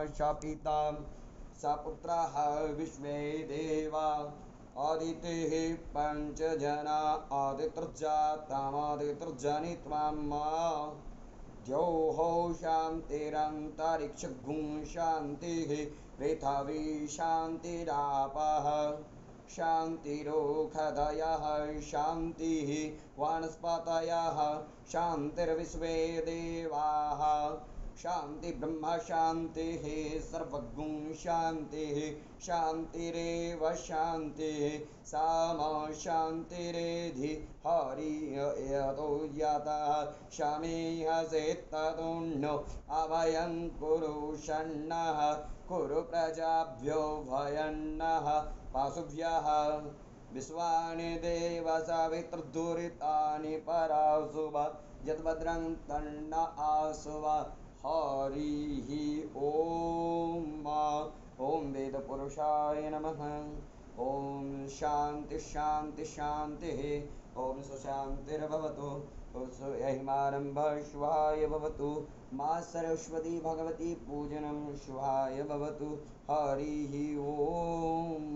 स पिता स पुत्रः विश्वे देवा आदितेः पञ्चजना आदितर्जातामादितर्जनित्वम् द्यौः शान्तिरन्तरिक्षगुं शान्तिः पृथिवी शान्तिरापः शान्तिरोषधयः शान्तिः वनस्पतयः शान्तिर्विश्वे देवाः शान्ति ब्रह्म शान्तिः सर्वगुं शान्तिः शान्तिरेव शान्तिः साम शान्तिरेधि हरि यतो यतः शमीहसेत्तदुन्नो अभयं कुरु षण्णः कुरु प्रजाभ्यो भयन्नः पशुभ्यः विश्वानि देव सवितृदुरितानि पराशुभ यद्भद्रं तन्न आशुव हरिः ॐ वेदपुरुषाय नमः। ॐ शान्ति शान्ति शान्तिः। ॐ सुशान्तिर्भवतु। यहिमारम्भः शुभाय भवतु। मा सरस्वती भगवती पूजनं शुभाय भवतु। हरिः ॐ।